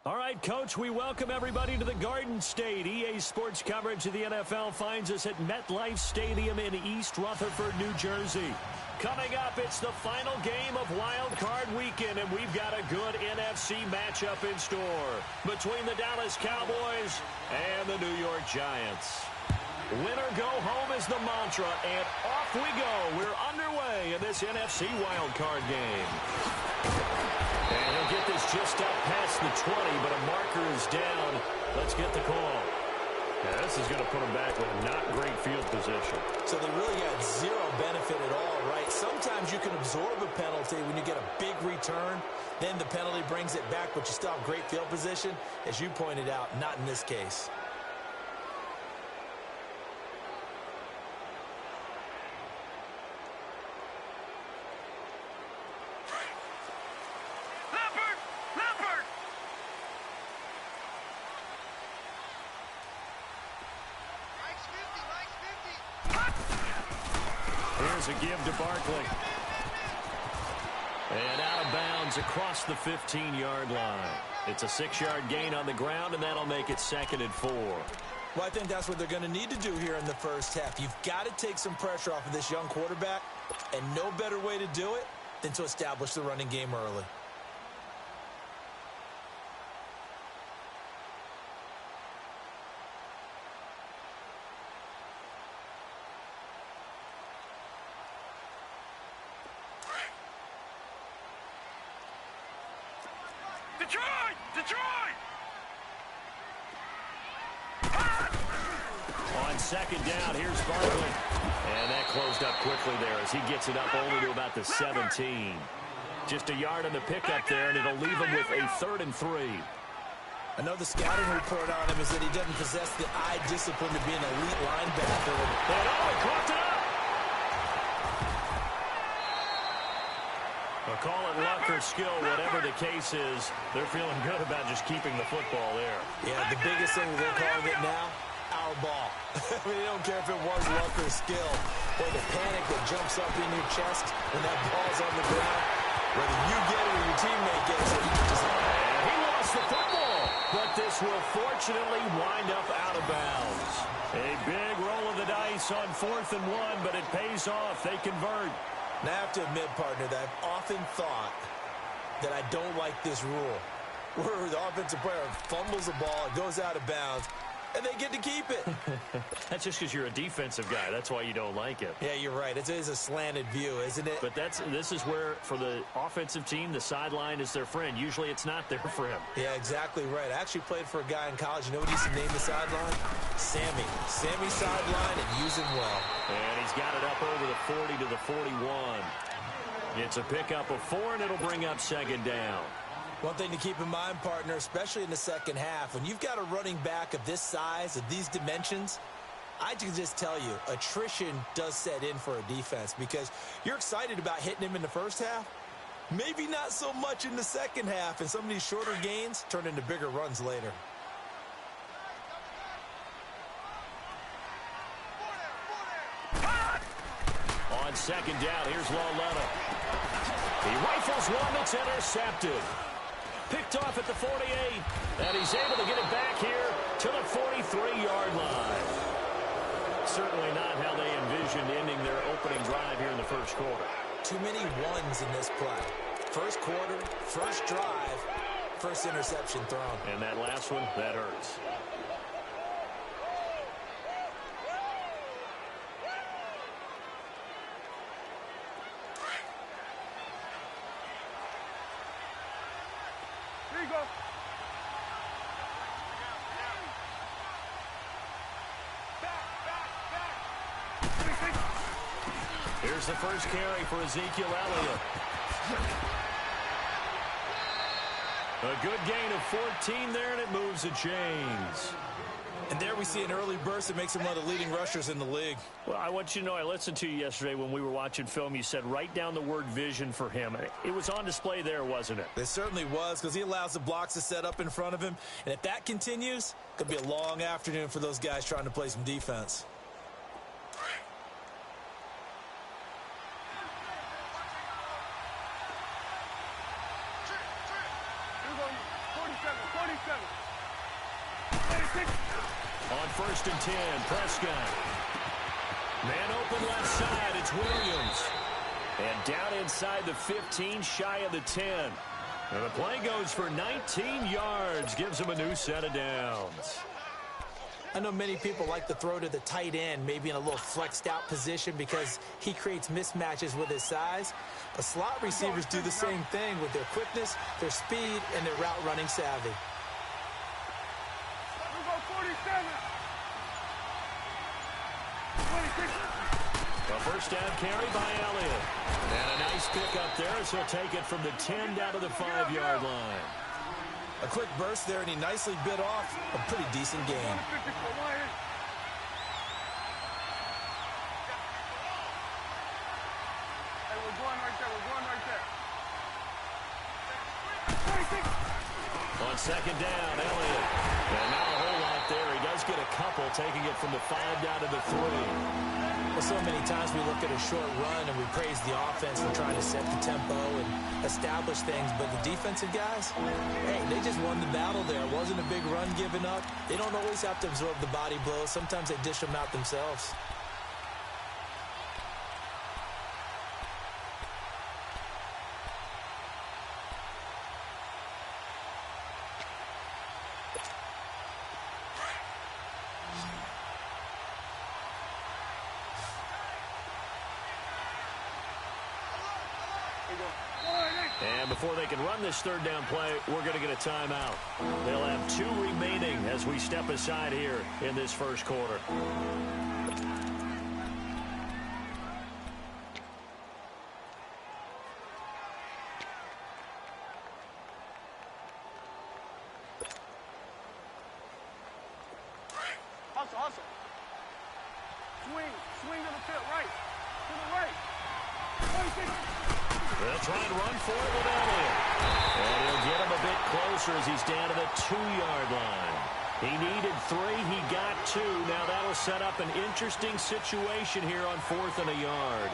All right, Coach, we welcome everybody to the Garden State. EA Sports coverage of the NFL finds us at MetLife Stadium in East Rutherford, New Jersey. Coming up, it's the final game of Wild Card Weekend, and we've got a good NFC matchup in store between the Dallas Cowboys and the New York Giants. Winner go home is the mantra, and off we go. We're underway in this NFC Wild Card game. And he'll get this just up past the 20, but a marker is down. Let's get the call. Yeah, this is going to put them back with a not great field position. So they really got zero benefit at all, right? Sometimes you can absorb a penalty when you get a big return. Then the penalty brings it back, but you still have great field position. As you pointed out, not in this case. Here's a give to Barkley. And out of bounds across the 15-yard line. It's a 6-yard gain on the ground, and that'll make it 2nd and 4. Well, I think that's what they're going to need to do here in the first half. You've got to take some pressure off of this young quarterback, and no better way to do it than to establish the running game early. Detroit! On 2nd down, here's Barkley. And that closed up quickly there as he gets it up only to about the 17. Just a yard on the pickup there, and it'll leave him with a 3rd and 3. Another scouting report on him is that he doesn't possess the eye discipline to be an elite linebacker. And he caught it up! Well, call it luck or skill, whatever the case is, they're feeling good about just keeping the football there. Yeah, the biggest thing they're calling it now, our ball. I mean, they don't care if it was luck or skill. Or the panic that jumps up in your chest when that ball's on the ground. Whether you get it or your teammate gets it. And he lost the football, but this will fortunately wind up out of bounds. A big roll of the dice on 4th and 1, but it pays off. They convert. Now, I have to admit, partner, that I've often thought that I don't like this rule, where the offensive player fumbles the ball, it goes out of bounds, and they get to keep it. That's just because you're a defensive guy. That's why you don't like it. Yeah, you're right. It is a slanted view, isn't it? But this is where, for the offensive team, the sideline is their friend. Usually it's not there for him. Yeah, exactly right. I actually played for a guy in college. You know what he used to name the sideline? Sammy. Sammy sideline, and use him well. And he's got it up over the 40 to the 41. It's a pickup of 4, and it'll bring up 2nd down. One thing to keep in mind, partner, especially in the second half, when you've got a running back of this size, of these dimensions, I can just tell you, attrition does set in for a defense because you're excited about hitting him in the first half. Maybe not so much in the second half, and some of these shorter gains turn into bigger runs later. On 2nd down, here's Lauletta. He rifles one that's intercepted. Picked off at the 48, and he's able to get it back here to the 43-yard line. Certainly not how they envisioned ending their opening drive here in the first quarter. Too many ones in this play. First quarter, first drive, first interception thrown. And that last one, that hurts. Here you go. Here's the first carry for Ezekiel Elliott. A good gain of 14 there, and it moves the chains. And there we see an early burst that makes him one of the leading rushers in the league. Well, I want you to know, I listened to you yesterday when we were watching film. You said write down the word vision for him. It was on display there, wasn't it? It certainly was, because he allows the blocks to set up in front of him. And if that continues, it could be a long afternoon for those guys trying to play some defense. On 1st and 10, Prescott. Man open left side, it's Williams. And down inside the 15, shy of the 10. And the play goes for 19 yards, gives him a new set of downs. I know many people like to throw to the tight end, maybe in a little flexed out position because he creates mismatches with his size. But slot receivers do the same thing with their quickness, their speed, and their route running savvy. A first down carry by Elliott. And a nice pick up there as he'll take it from the 10 down to the 5-yard line. A quick burst there, and he nicely bit off a pretty decent gain. On 2nd down, Elliott. And not a whole lot there. He does get a couple, taking it from the 5 down to the 3. Well, so many times we look at a short run and we praise the offense for trying to set the tempo and establish things, but the defensive guys, hey, they just won the battle there. It wasn't a big run given up. They don't always have to absorb the body blows. Sometimes they dish them out themselves. And before they can run this 3rd down play, we're going to get a timeout. They'll have 2 remaining as we step aside here in this 1st quarter. Hustle, hustle. Swing to the field, right. To the right. 26. They'll try and run for it with Elliott. And he'll get him a bit closer as he's down to the 2-yard line. He needed 3. He got 2. Now that'll set up an interesting situation here on 4th and a yard.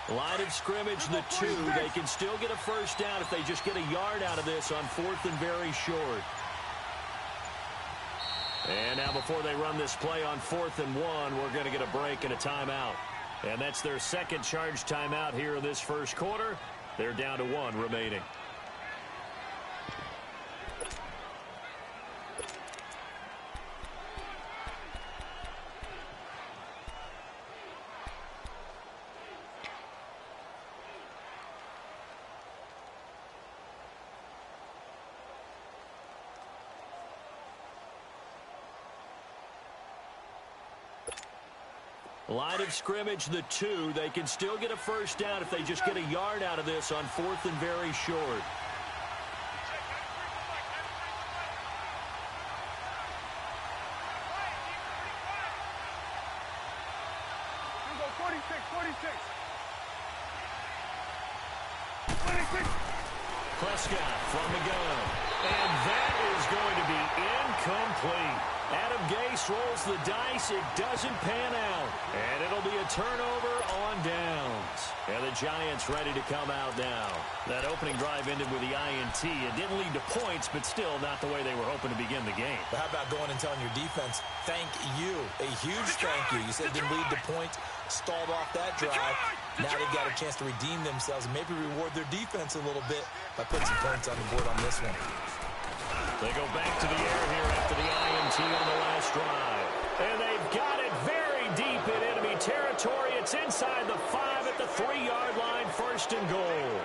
Line of scrimmage, the 2. They can still get a first down if they just get a yard out of this on 4th and very short. And now before they run this play on 4th and 1, we're going to get a break and a timeout. And that's their 2nd charge timeout here in this 1st quarter. They're down to 1 remaining. Line of scrimmage, the 2. They can still get a first down if they just get a yard out of this on 4th and very short. Prescott from the gun. And that is going to be incomplete. Adam Gase rolls the dice. It doesn't pan out. And it'll be a turnover on downs. And the Giants ready to come out now. That opening drive ended with the INT. It didn't lead to points, but still not the way they were hoping to begin the game. But how about going and telling your defense, thank you. A huge thank you. You said it didn't lead to points, stalled off that drive. Now they've got a chance to redeem themselves and maybe reward their defense a little bit by putting some points on the board on this one. They go back to the air here after the INT on the last drive. And they've got it very deep in enemy territory. It's inside the 5 at the 3-yard line, 1st and goal.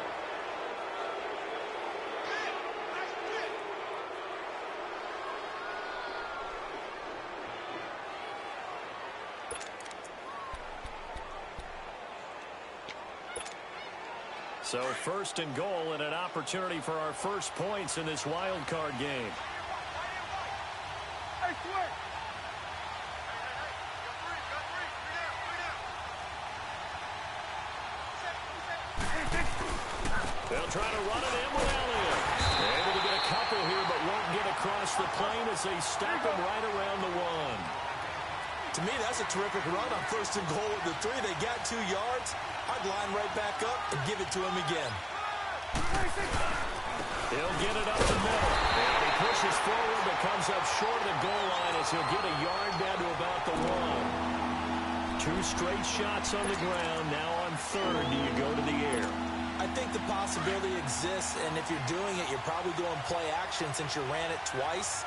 So first and goal and an opportunity for our first points in this wild card game. They'll try to run it in with Elliott. They're able to get a couple here, but won't get across the plane as they stop him right around the 1. To me, that's a terrific run on first and goal with the 3. They got 2 yards. I'd line right back up and give it to him again. He'll get it up the middle. And he pushes forward, but comes up short of the goal line as he'll get a yard down to about the 1. 2 straight shots on the ground. Now on third, do you go to the air? I think the possibility exists, and if you're doing it, you're probably going play action since you ran it twice.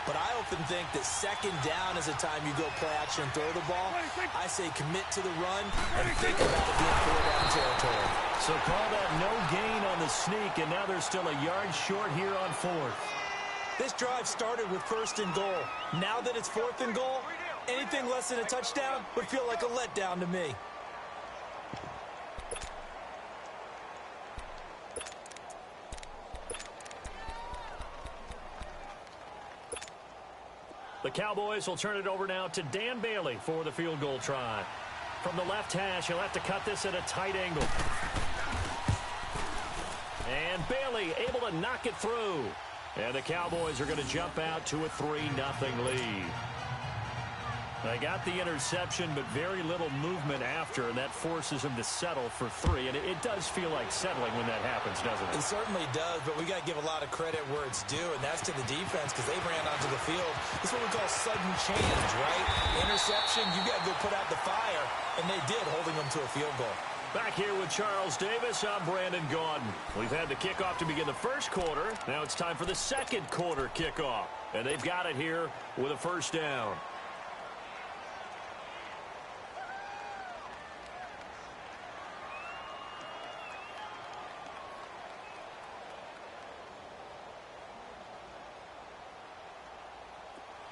But I often think that second down is a time you go play action and throw the ball. I say commit to the run and think about it being 4-down territory. So call that no gain on the sneak, and now they're still a yard short here on fourth. This drive started with first and goal. Now that it's fourth and goal, anything less than a touchdown would feel like a letdown to me. The Cowboys will turn it over now to Dan Bailey for the field goal try. From the left hash, he'll have to cut this at a tight angle. And Bailey able to knock it through. And the Cowboys are going to jump out to a 3-0 lead. They got the interception, but very little movement after, and that forces them to settle for 3. And it does feel like settling when that happens, doesn't it? It certainly does, but we got to give a lot of credit where it's due, and that's to the defense because they ran onto the field. This is what we call sudden change, right? Interception, you got to go put out the fire, and they did, holding them to a field goal. Back here with Charles Davis, I'm Brandon Gaudin. We've had the kickoff to begin the first quarter. Now it's time for the second quarter kickoff, and they've got it here with a first down.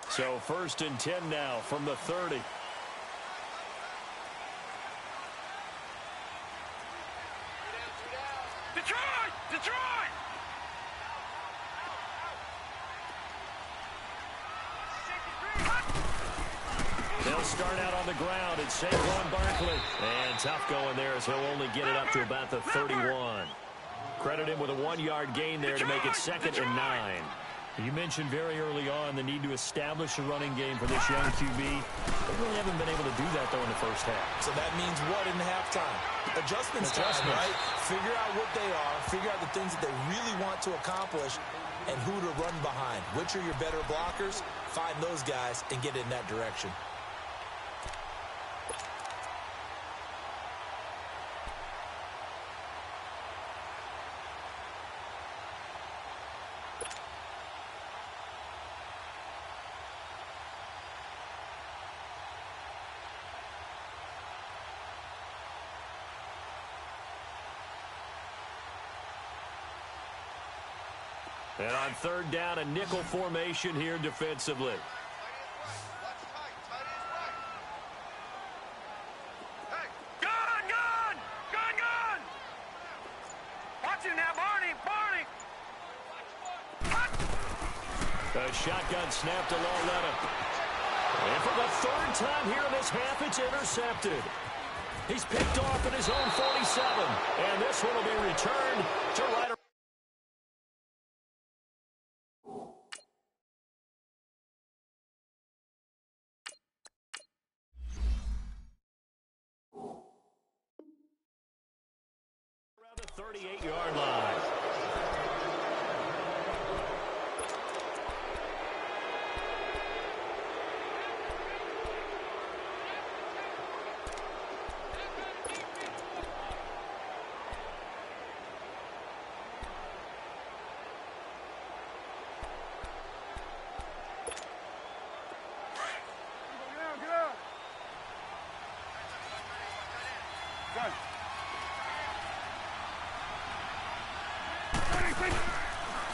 So first and 10 now from the 30. Detroit! Detroit! They'll start out on the ground. It's Saquon Barkley. And tough going there as he'll only get it up to about the 31. Credit him with a 1-yard gain there to make it 2nd and 9. You mentioned very early on the need to establish a running game for this young QB. They really haven't been able to do that, though, in the first half. So that means what in the halftime? Adjustments time, right? Figure out what they are, figure out the things that they really want to accomplish, and who to run behind. Which are your better blockers? Find those guys and get in that direction. And on third down, a nickel formation here defensively. A shotgun snap to Lauletta. And for the third time here in this half, it's intercepted. He's picked off at his own 47. And this one will be returned to right around. The 38-yard line.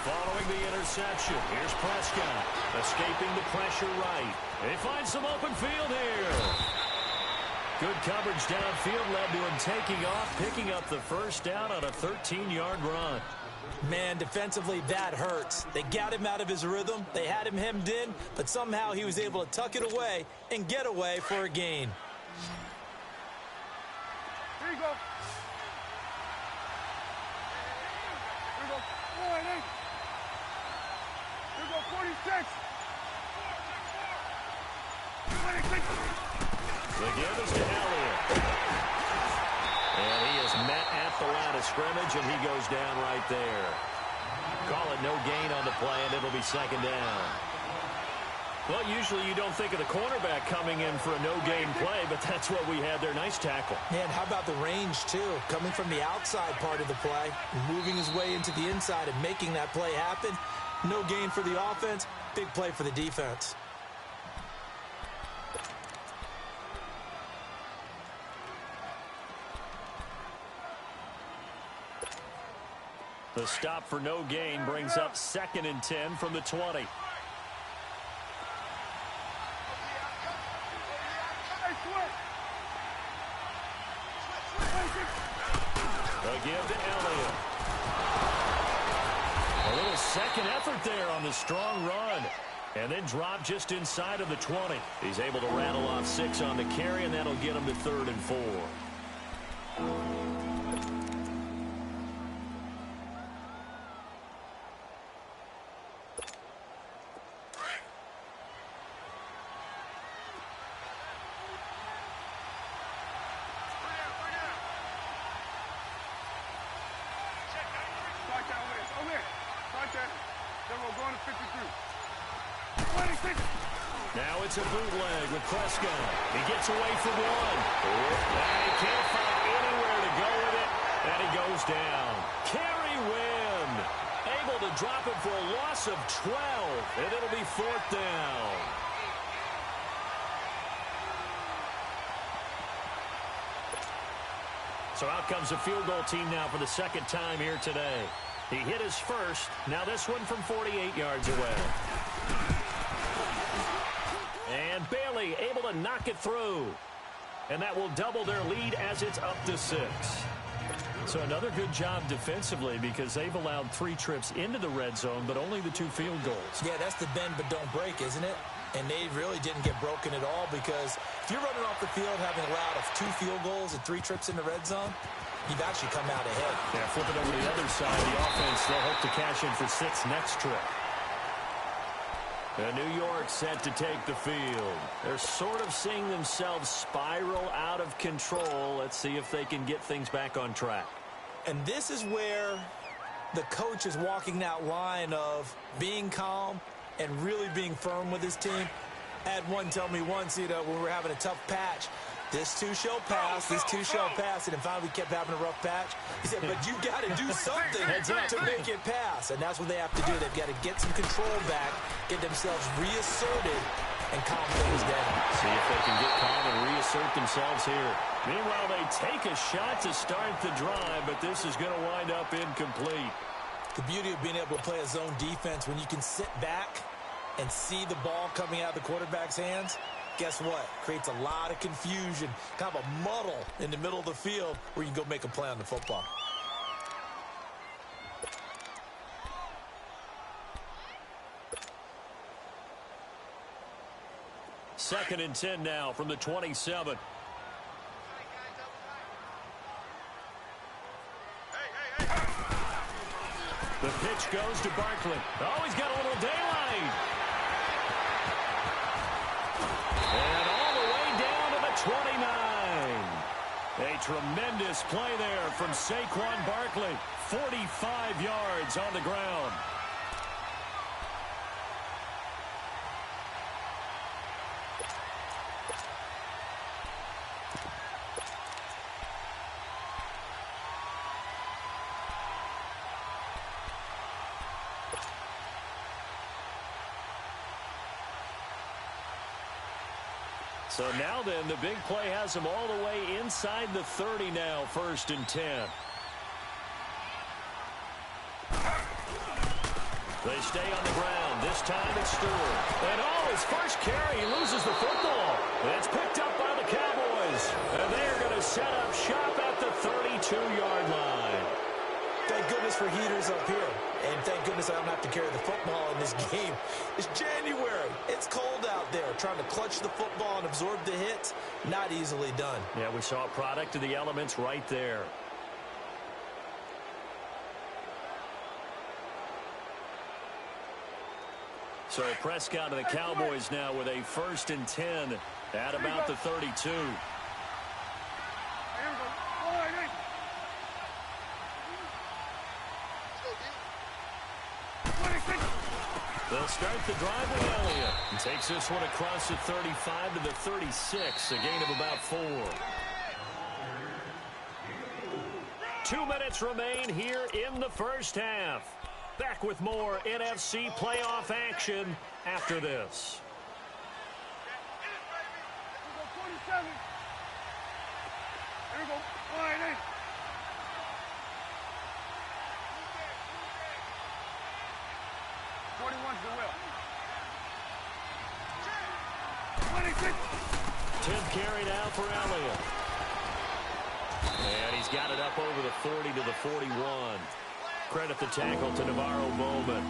Following the interception, here's Prescott, escaping the pressure right. They find some open field here. Good coverage downfield led to him taking off, picking up the first down on a 13-yard run. Man, defensively, that hurts. They got him out of his rhythm. They had him hemmed in, but somehow he was able to tuck it away and get away for a gain. Here you go. Here you go. 46. 26. The give is to Elliott. And he is met at the line of scrimmage, and he goes down right there. Call it no gain on the play, and it'll be second down. Well, usually you don't think of the cornerback coming in for a no-gain play, but that's what we had there. Nice tackle. Man, how about the range, too? Coming from the outside part of the play, moving his way into the inside and making that play happen. No gain for the offense, big play for the defense. The stop for no gain brings up 2nd and 10 from the 20. Hey, switch. The give to Elliott. A little second effort there on the strong run. And then drop just inside of the 20. He's able to rattle off 6 on the carry, and that'll get him to 3rd and 4. Now it's a bootleg with Prescott. He gets away from one. And he can't find anywhere to go with it. And he goes down. Kerry Wynn able to drop it for a loss of 12. And it'll be 4th down. So out comes the field goal team now for the 2nd time here today. He hit his first. Now this one from 48 yards away. And Bailey able to knock it through. And that will double their lead as it's up to 6. So another good job defensively because they've allowed 3 trips into the red zone, but only the 2 field goals. Yeah, that's the bend but don't break, isn't it? And they really didn't get broken at all because if you're running off the field having allowed 2 field goals and 3 trips in the red zone, you've actually come out ahead. Yeah, flip it over to the other side. The offense, they'll hope to cash in for 6 next trip. And New York set to take the field. They're sort of seeing themselves spiral out of control. Let's see if they can get things back on track. And this is where the coach is walking that line of being calm and really being firm with his team. I had one tell me once, when we were having a tough patch, this too shall pass, this too shall pass. And finally we kept having a rough patch. He said, but you got to do something to make it pass. And that's what they have to do. They've got to get some control back, get themselves reasserted, and calm things down. See if they can get calm and reassert themselves here. Meanwhile, they take a shot to start the drive, but this is going to wind up incomplete. The beauty of being able to play a zone defense when you can sit back and see the ball coming out of the quarterback's hands, guess what? Creates a lot of confusion, kind of a muddle in the middle of the field where you can go make a play on the football. Second and 10 now from the 27. The pitch goes to Barkley. Oh, he's got a little daylight. And all the way down to the 29. A tremendous play there from Saquon Barkley. 45 yards on the ground. So now then, the big play has them all the way inside the 30 now, 1st and 10. They stay on the ground. This time it's Stewart. And his first carry, he loses the football. And it's picked up by the Cowboys. is. And they're going to set up shop at the 32-yard line. Thank goodness for heaters up here. And thank goodness I don't have to carry the football in this game. It's January. It's cold out there. Trying to clutch the football and absorb the hits, not easily done. Yeah, we saw a product of the elements right there. So Prescott and the Cowboys now with a 1st and 10 at about the 32. They'll start the drive with Elliott. And takes this one across the 35 to the 36, a gain of about 4. 2 minutes remain here in the first half. Back with more NFC playoff action after this. Here we go. 21's the will. 26. 10th carry now for Elliott. And he's got it up over the 40 to the 41. Credit the tackle to Navarro Bowman.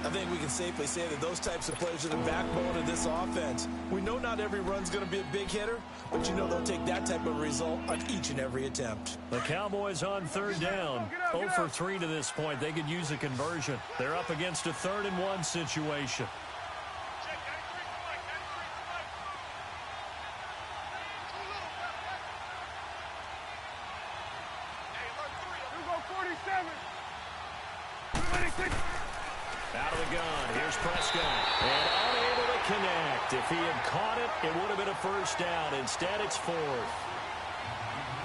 I think we can safely say that those types of plays are the backbone of this offense. We know not every run's going to be a big hitter, but you know they'll take that type of result on each and every attempt. The Cowboys on 3rd down. 0 for 3 to this point. They could use a conversion. They're up against a 3rd and 1 situation. Out of the gun. Here's Prescott. And unable to connect. If he had caught it, it would have been a 1st down. Instead, it's 4th.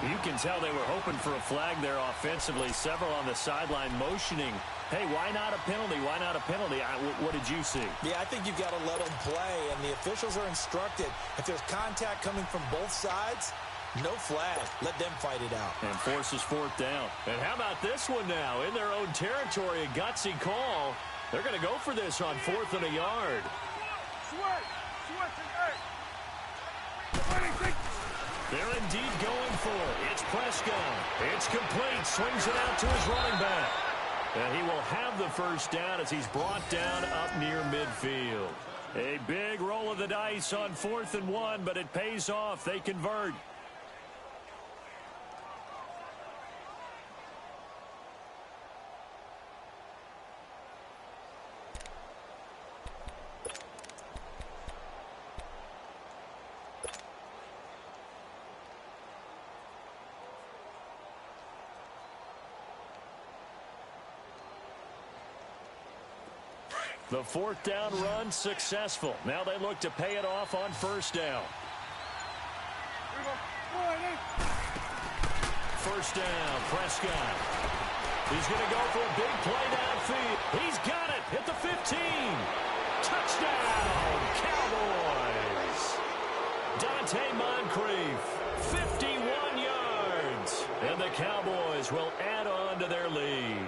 You can tell they were hoping for a flag there offensively. Several on the sideline motioning. Hey, why not a penalty? Why not a penalty? What did you see? Yeah, I think you've got to let them play, and the officials are instructed. If there's contact coming from both sides, no flag. Let them fight it out. And forces 4th down. And how about this one now? In their own territory, a gutsy call. They're going to go for this on 4th and a yard. They're indeed going for it. It's Prescott. It's complete. Swings it out to his running back. And he will have the 1st down as he's brought down up near midfield. A big roll of the dice on 4th and 1, but it pays off. They convert. The 4th down run successful. Now they look to pay it off on 1st down. 1st down, Prescott. He's going to go for a big play downfield. He's got it at the 15. Touchdown, Cowboys. Dante Moncrief, 51 yards. And the Cowboys will add on to their lead.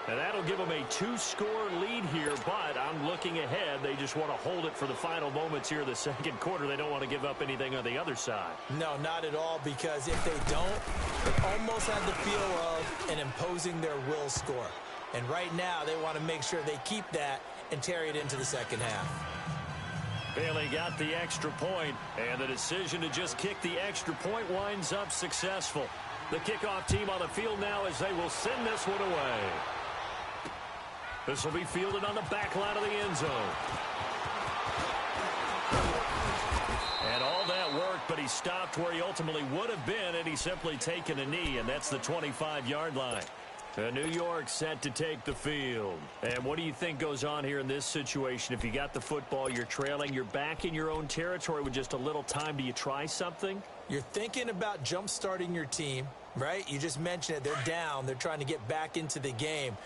And that'll give them a 2-score lead here, but I'm looking ahead. They just want to hold it for the final moments here in the 2nd quarter. They don't want to give up anything on the other side. No, not at all, because if they don't, it almost had the feel of an imposing their will score. And right now, they want to make sure they keep that and carry it into the 2nd half. Bailey got the extra point, and the decision to just kick the extra point winds up successful. The kickoff team on the field now as they will send this one away. This will be fielded on the back line of the end zone. And all that worked, but he stopped where he ultimately would have been, and he's simply taken a knee, and that's the 25-yard line. New York set to take the field. And what do you think goes on here in this situation? If you got the football, you're trailing, you're back in your own territory with just a little time. Do you try something? You're thinking about jump-starting your team, right? You just mentioned it. They're down. They're trying to get back into the game.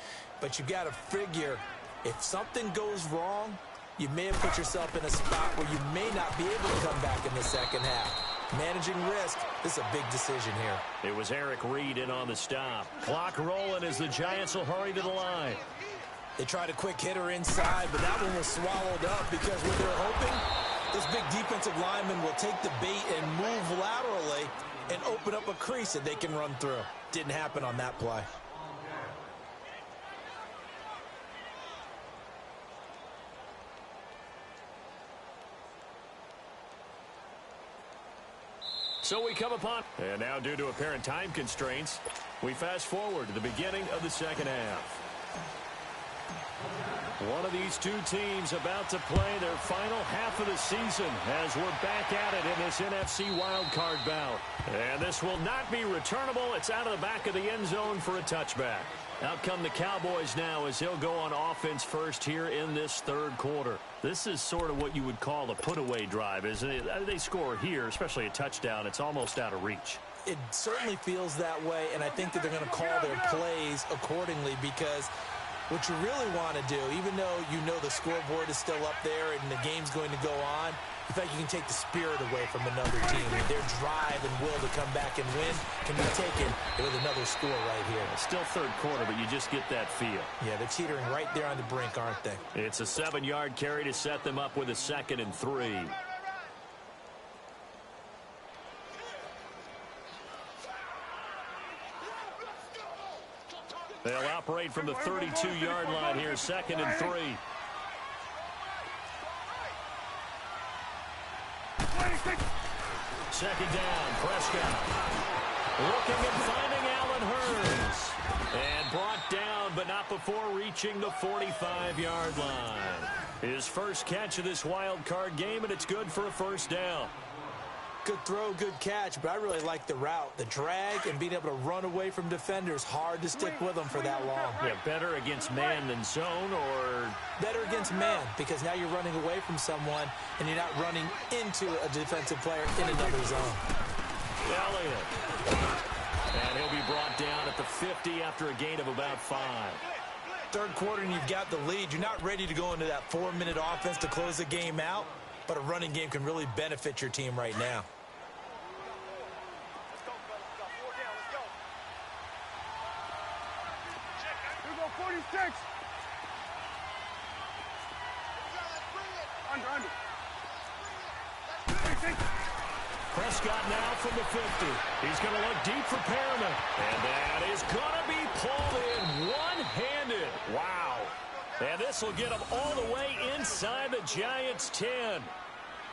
But you got to figure, if something goes wrong, you may have put yourself in a spot where you may not be able to come back in the 2nd half. Managing risk, this is a big decision here. It was Eric Reed in on the stop. Clock rolling as the Giants will hurry to the line. They tried a quick hitter inside, but that one was swallowed up because what they're hoping Those big defensive linemen will take the bait and move laterally and open up a crease that they can run through. Didn't happen on that play. So we come upon, and now due to apparent time constraints, we fast forward to the beginning of the second half. One of these two teams about to play their final half of the season as we're back at it in this NFC wildcard bout. And this will not be returnable. It's out of the back of the end zone for a touchback. Out come the Cowboys now as he'll go on offense first here in this third quarter. This is sort of what you would call a put-away drive, isn't it? They score here, especially a touchdown. It's almost out of reach. It certainly feels that way, and I think that they're going to call their plays accordingly because what you really want to do, even though you know the scoreboard is still up there and the game's going to go on, in fact, you can take the spirit away from another team. Their drive and will to come back and win can be taken with another score right here. It's still third quarter, but you just get that feel. Yeah, they're teetering right there on the brink, aren't they? It's a 7-yard carry to set them up with a 2nd and 3. They'll operate from the 32-yard line here, 2nd and 3. Second down, Prescott. Looking and finding Allen Hurns. And brought down, but not before reaching the 45-yard line. His first catch of this wild card game, and it's good for a first down. Good throw, good catch, but I really like the route. The drag and being able to run away from defenders, hard to stick with them for that long. Yeah, better against man than zone, or better against man, because now you're running away from someone and you're not running into a defensive player in another zone. Elliott. And he'll be brought down at the 50 after a gain of about 5. Third quarter and you've got the lead. You're not ready to go into that 4-minute offense to close the game out, but a running game can really benefit your team right now. Prescott now from the 50. He's going to look deep for Perriman. And that is going to be pulled in one-handed. Wow. And this will get him all the way inside the Giants' 10.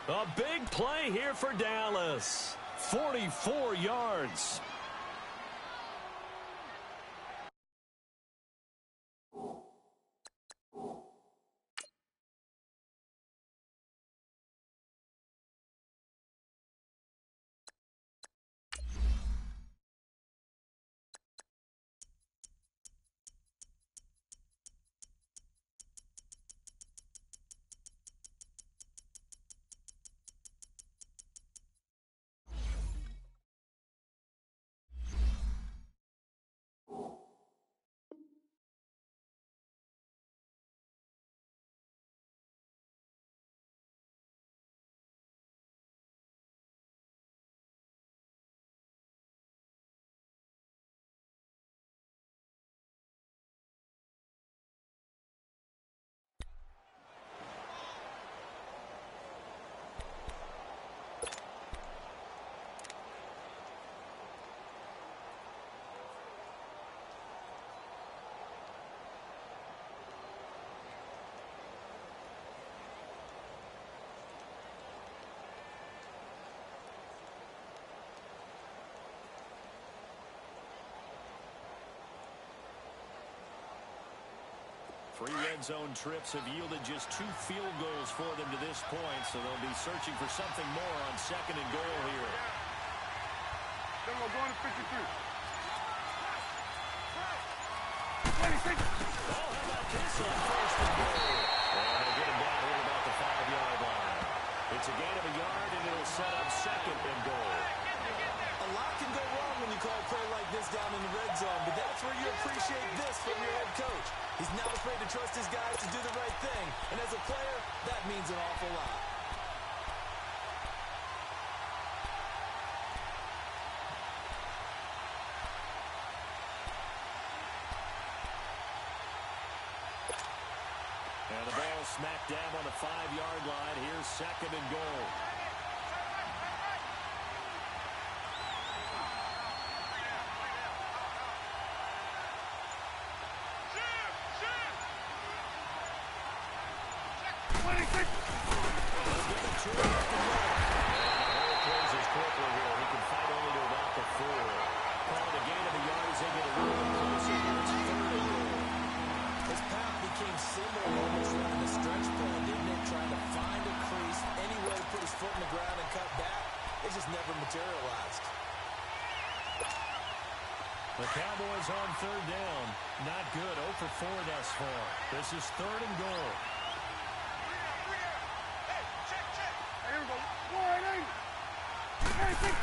A big play here for Dallas. 44 yards. Three red zone trips have yielded just 2 field goals for them to this point, so they'll be searching for something more on 2nd and goal here. Then we'll go to 53. 26. Oh, how about this on 1st and goal? And they'll get him down here about the 5-yard line. It's a gain of a yard, and it'll set up 2nd and goal. A lot can go wrong when you call a play like this down in the red zone, but that's where you appreciate this from your head coach. He's not afraid to trust his guys to do the right thing, and as a player, that means an awful lot. And the ball smack dab on the 5-yard line. Here's second and goal. The Cowboys on third down. Not good. 0 for 4 thus far. This is third and goal. Hey, check. Hey, here we go. Warning. Hey, check.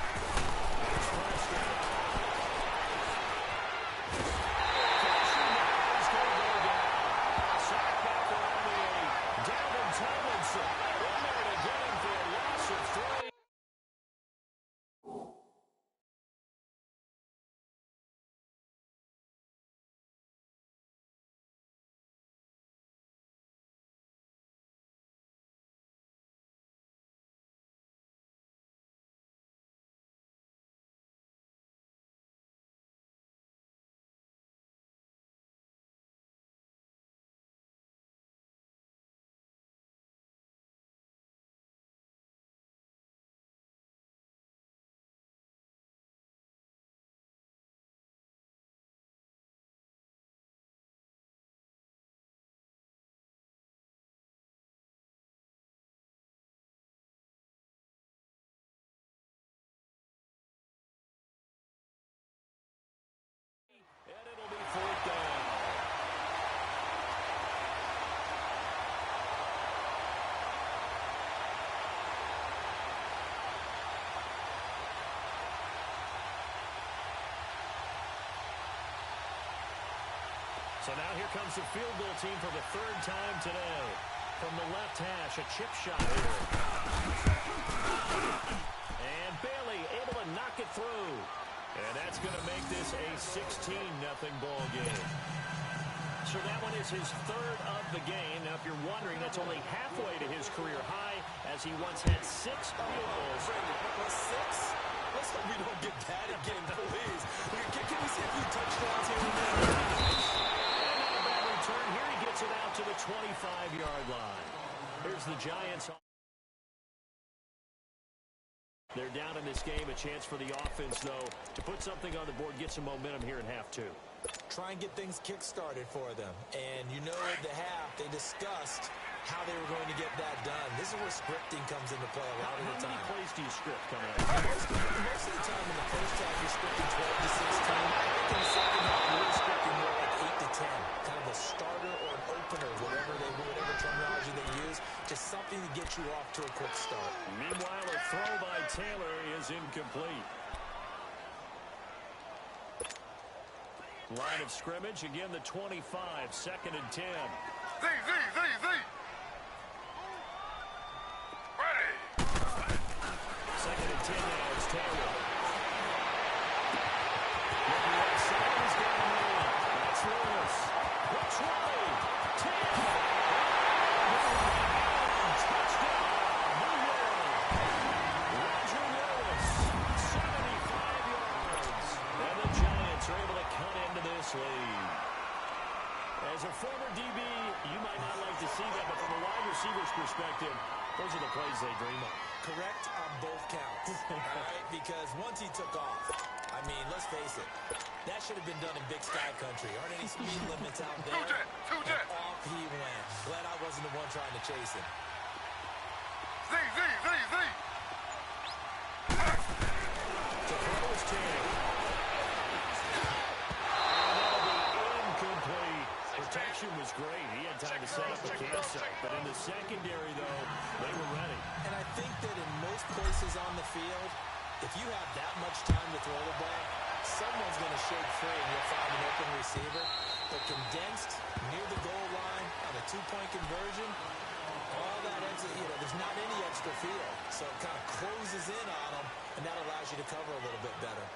And it'll be fourth down. So now here comes the field goal team for the third time today. From the left hash, a chip shot here. And Bailey able to knock it through. And that's going to make this a 16-0 ball game. So that one is his third of the game. Now, if you're wondering, that's only halfway to his career high, as he once had 6 field goals. 6? Let's hope we don't get that again, please. Can we see a few touchdowns here and there? And not a bad return. Here he gets it out to the 25-yard line. Here's the Giants. They're down in this game. A chance for the offense, though, to put something on the board, get some momentum here in half two. Try and get things kick-started for them. And you know at the half, they discussed how they were going to get that done. This is where scripting comes into play a lot of the time. How many plays do you script coming up? Most of the time in the first half, you're scripting 12 to 16. In the second half, you're scripting more like 8 to 10. Kind of a starter or an opener, whatever terminology they use. Just something to get you off to a quick start. Meanwhile, a throw by Taylor is incomplete. Line of scrimmage, again the 25, second and 10. Z. Ready. Second and 10 now, it's Taylor. Looking outside, he's got a man. That's Lewis. Looks right. 10. Touchdown, New York. Roger Lewis, 75 yards. And the Giants are able to cut into this lead. As a former DB, you might not like to see that, but from a wide receiver's perspective, those are the plays they dream of. Correct on both counts, all right? Because once he took off, I mean, let's face it, that should have been done in Big Sky Country. Aren't any speed limits out there? Two jet. And off he went. Glad I wasn't the one trying to chase him. Z. To throw is Channing. Protection was great. He had time to set up the campsite. But in the secondary, though, they were ready. And I think that in most places on the field, if you have that much time to throw the ball, someone's going to shake free and you'll find an open receiver. But condensed, near the goal line, on a two-point conversion, all that extra, there's not any extra field. So it kind of closes in on them, and that allows you to cover a little bit better.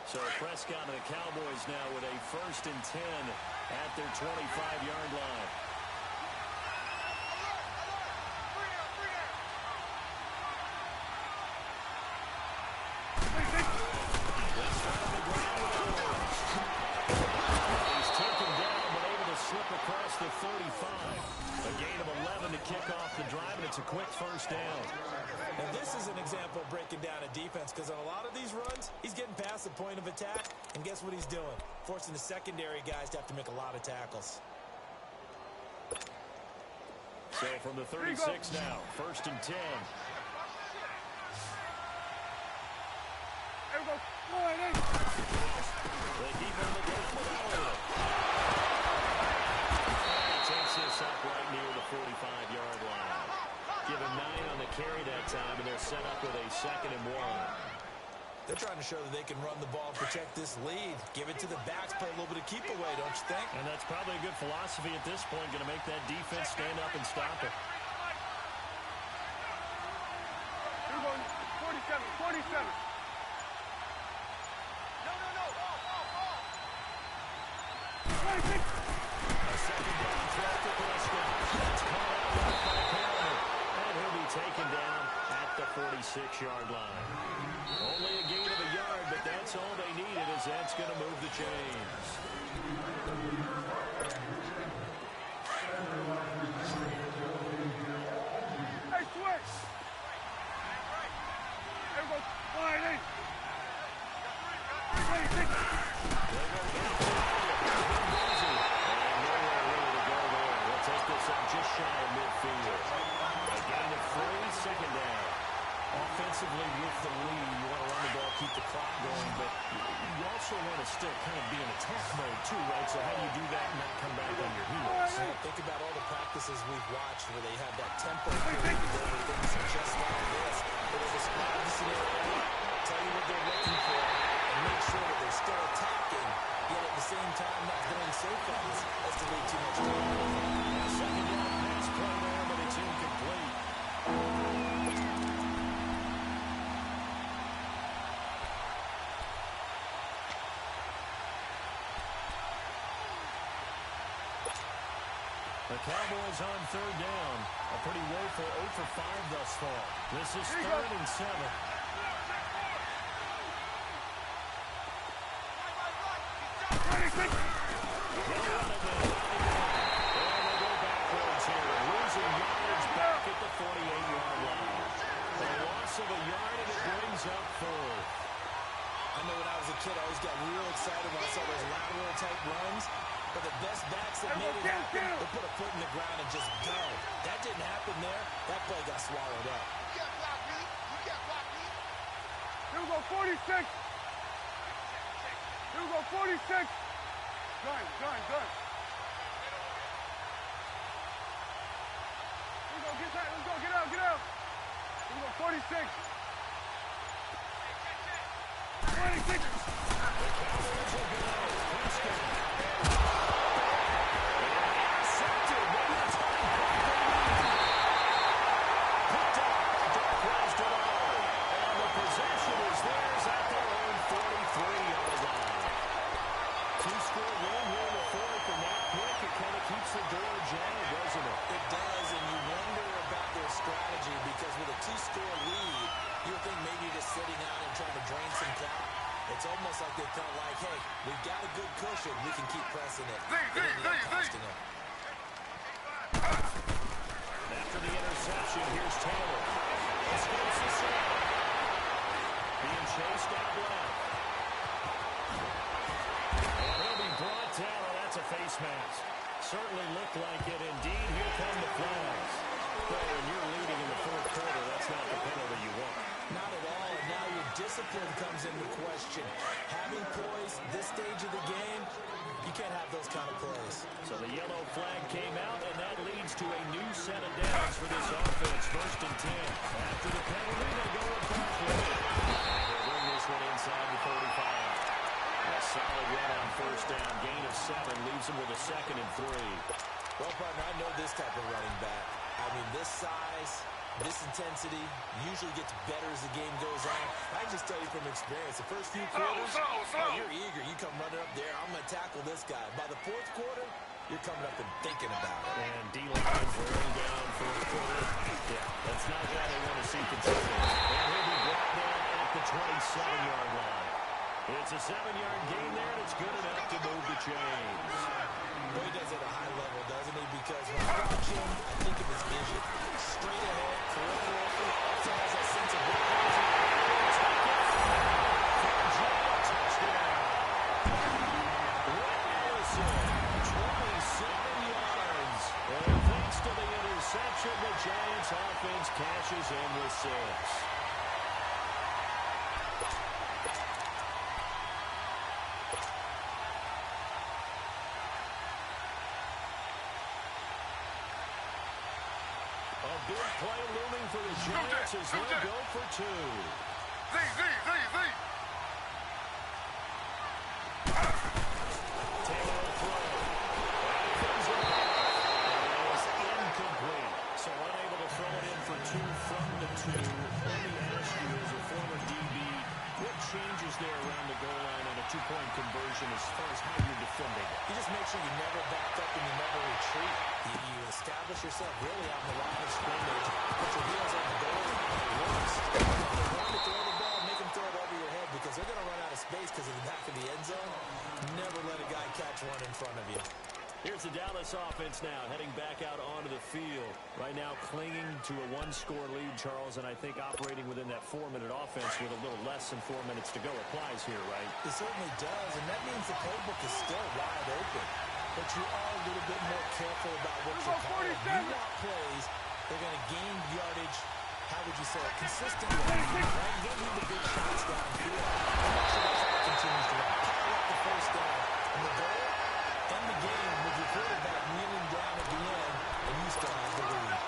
So Prescott and the Cowboys now with a 1st and 10 at their 25-yard line. He's taken down but able to slip across the 35. A gain of 11 to kick off the drive, and it's a quick 1st down. And this is an example of breaking down a defense, because on a lot of these runs, he's getting past the point of attack, and guess what he's doing? Forcing the secondary guys to have to make a lot of tackles. So from the 36 now, 1st and 10. There we go. 1-8. They keep him the game without it. He takes this up right near the 45-yard line. Give him 9 on the carry that time, and they're set up with a 2nd and 1. They're trying to show that they can run the ball, protect this lead. Give it to the backs, play a little bit of keep away, don't you think? And that's probably a good philosophy at this point, going to make that defense stand up and stop it. Here we go. 47. 47. No. 26. A 2nd down throw to Prescott. That's caught out right by Palmer. And he'll be taken down at the 46-yard line. Only a gain of a yard, but that's all they needed, as that's going to move the chains. Hey, switch. There we go. 1-8. 26. Take this up just shy of midfield. A gain of 3, 2nd down. Offensively with the lead, you want to run the ball, keep the clock going, but you also want to still kind of be in attack mode too, right? So how do you do that and not come back on your heels? Think about all the practices we've watched where they have that tempo period over things just like this. Where they describe the scenario, tell you what they're looking for, and make sure that they're still attacking, yet at the same time not going so fast as to leave too much time. 2nd down pass play there, but it's incomplete. The Cowboys on 3rd down. A pretty woeful 0 for 5 thus far. This is 3rd and 7. Losing yards back at the 48-yard line. A loss of a yard, and it brings up 4th. I know when I was a kid, I always got real excited when I saw those lateral type runs. But the best backs that made it happen, they put a foot in the ground and just go. That didn't happen there. That play got swallowed up. Here we go. 46. Here we go. 46. Gun. Here we go. Get that. Let's go. Get out. Here we go. 46. 26. Two-score lead, you would think maybe just sitting out and trying to drain some clock. It's almost like they felt like, hey, we've got a good cushion. We can keep pressing it. Costing it. After the interception, here's Taylor. Escapes the sack. Being chased out left. And he'll be brought down. Oh, that's a face mask. Certainly looked like it. Indeed, here come the flags. Well, when you're leading in the 4th quarter, that's not the penalty you want. Not at all. And now your discipline comes into question. Having poise this stage of the game, you can't have those kind of plays. So the yellow flag came out, and that leads to a new set of downs for this offense. 1st and 10. After the penalty, they go with Buffalo. They'll bring this one inside the 35. A solid run on 1st down. Gain of 7 leaves them with a 2nd and 3. Well, partner, I know this type of running back. I mean, this size, this intensity usually gets better as the game goes on. I can just tell you from experience. The first few quarters, you're eager. You come running up there. I'm going to tackle this guy. By the fourth quarter, you're coming up and thinking about it. And D-line's wearing down fourth quarter. Yeah, that's not what they want to see continue. And he'll be brought down at the 27-yard line. It's a 7-yard gain there, and it's good enough to move the chains. Well, he does it at a high level, doesn't he? Because when I watch him, I think of his vision. Straight ahead, forever open. Also has that sense of touchdown. 27 yards. And thanks to the interception, the Giants offense cashes in with 6. Big play looming for the Giants as they go for 2. Z. Taylor throw. Comes it off. And it was incomplete. So unable to throw it in for 2 from the 2. Let me ask you, as a former DB, what changes there around the goal line on a 2-point conversion as far as how you're defending? You just make sure you never back up and you never retreat. You establish yourself really on the line of scrimmage, put your heels on the goal line at worst. If they want to throw the ball, make them throw it over your head because they're going to run out of space because of the back of the end zone. Never let a guy catch one in front of you. Here's the Dallas offense now, heading back out onto the field. Right now clinging to a 1-score lead, Charles, and I think operating within that 4-minute offense with a little less than 4 minutes to go applies here, right? It certainly does, and that means the playbook is still wide open. But you are a little bit more careful about what you're calling. You want plays, they're going to gain yardage, how would you say it, consistently. Right? You don't need the big shots downfield. Make sure the clock continues to run. Pile up the first down. And the goal, end the game with your quarterback kneeling down at the end, and you still have the lead.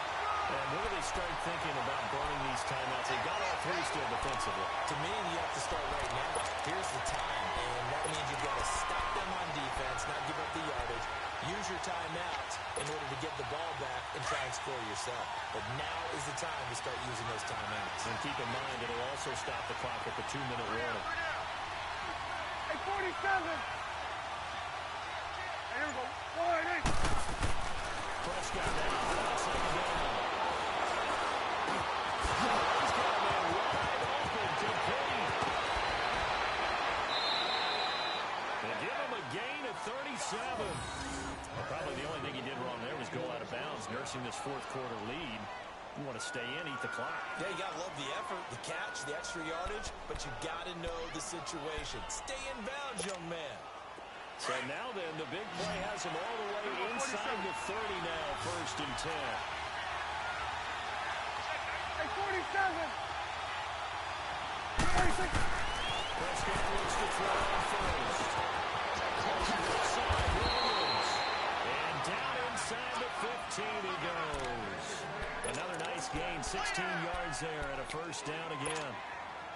And when do they start thinking about burning these timeouts? They've got all 3 still defensively. To me, you have to start right now. Here's the time, and that means you've got to stop them on defense, not give up the yardage. Use your timeouts in order to get the ball back and try and score yourself. But now is the time to start using those timeouts. And keep in mind, it'll also stop the clock at the 2-minute warning. Hey, 47. Hey, here we go. 1-8. Prescott now, second down. He's got a man wide open, complete. They give him a gain of 37. Well, probably the only thing he did wrong there was go out of bounds, nursing this fourth-quarter lead. You want to stay in, eat the clock. Yeah, you got to love the effort, the catch, the extra yardage, but you got to know the situation. Stay in bounds, young man. So now then, the big play has him all the way inside the 30 now, 1st and 10. Hey, 47. 46. Prescott looks to throw on first. Inside Williams. And down inside the 15 he goes. Another nice gain, 16 yards there and a 1st down again.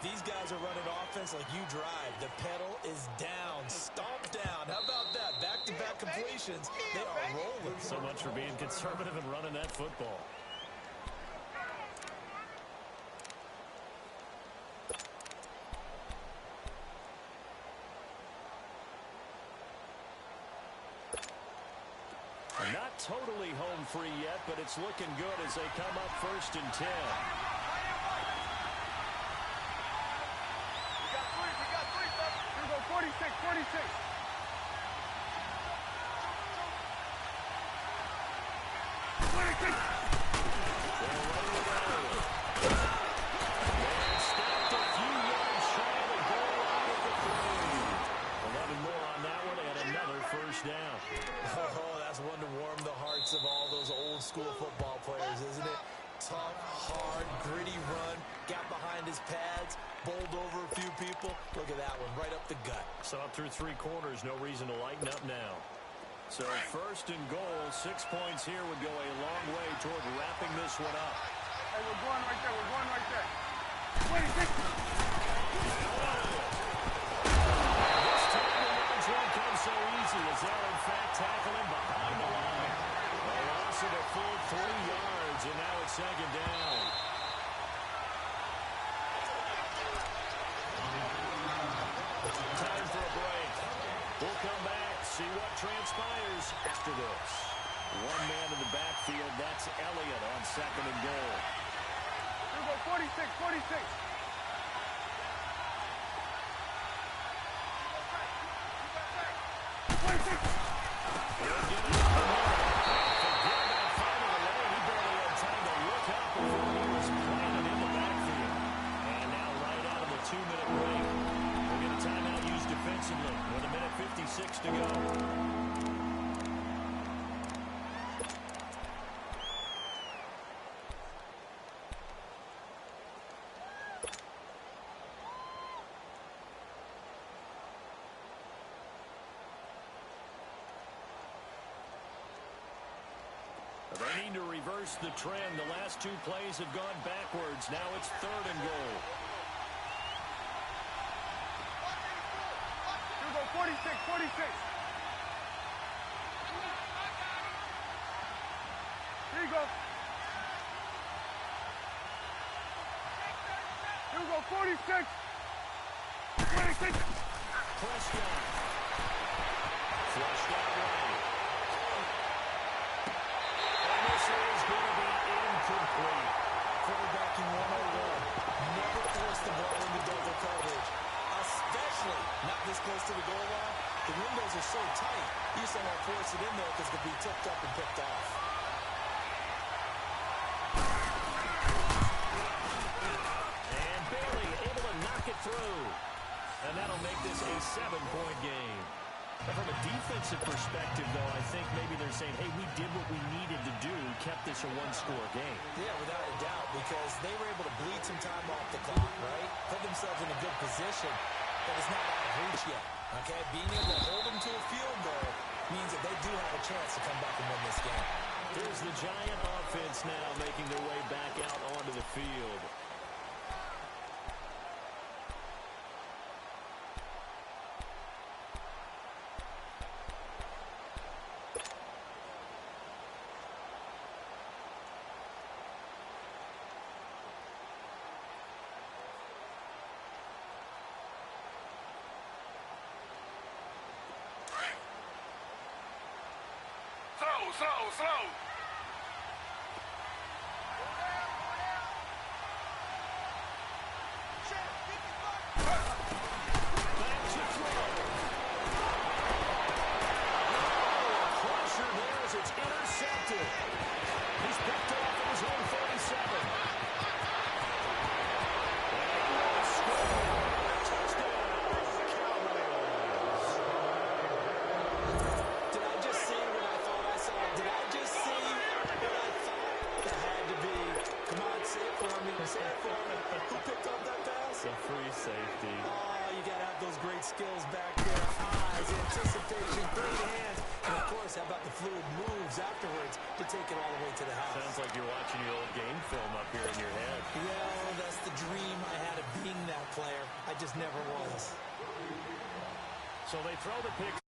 These guys are running offense like you drive. The pedal is down, stomp down. How about that? Back-to-back completions. They are rolling. So much for being conservative and running that football. Not totally home free yet, but it's looking good as they come up 1st and 10. We got three, fellas. Here we go, 46. 26. And stopped a few yards shy of the goal line at the 3. 11 more on that one and another 1st down. Oh, that's one to warm the hearts of all those old-school football players, isn't it? Tough, hard, gritty run, got behind his pads, bowled over a few people. Look at that one, right up the gut. So up through 3 quarters, no reason to lighten up now. So 1st and goal, 6 points here would go a long way toward wrapping this one up. Hey, we're going right there. 26. This time the yards won't come so easy as they'll in fact tackle him behind the line. A loss of a full 3 yards, and now it's 2nd down. see what transpires after this. One man in the backfield. That's Elliott on 2nd and goal. Here we go, 46, 46. With 1:56 to go. They need to reverse the trend. The last 2 plays have gone backwards. Now it's 3rd and goal. 46, 46. Here you go. Here we go, 46. 26. Pressed down. Flushed out right. And this is going to be incomplete. Quarterbacking 101. Never force the ball into double coverage. Especially not this close to the goal line. The windows are so tight, you just don't want to force it in there because it could be tipped up and picked off. And Bailey able to knock it through. And that'll make this a 7-point game. And from a defensive perspective, though, I think maybe they're saying, hey, we did what we needed to do, kept this a 1-score game. Yeah, without a doubt, because they were able to bleed some time off the clock, right? Put themselves in a good position, but it's not out of reach yet, okay? Being able to hold them to a field goal means that they do have a chance to come back and win this game. Here's the Giant offense now making their way back out onto the field. Slow. Pressure there as it's intercepted. He's picked off at his own 47. Who picked up that pass? A free safety. Oh, you got to have those great skills back there. Eyes, anticipation, great hands. And, of course, how about the fluid moves afterwards to take it all the way to the house? Sounds like you're watching your old game film up here in your head. Well, that's the dream I had of being that player. I just never was. So they throw the pick.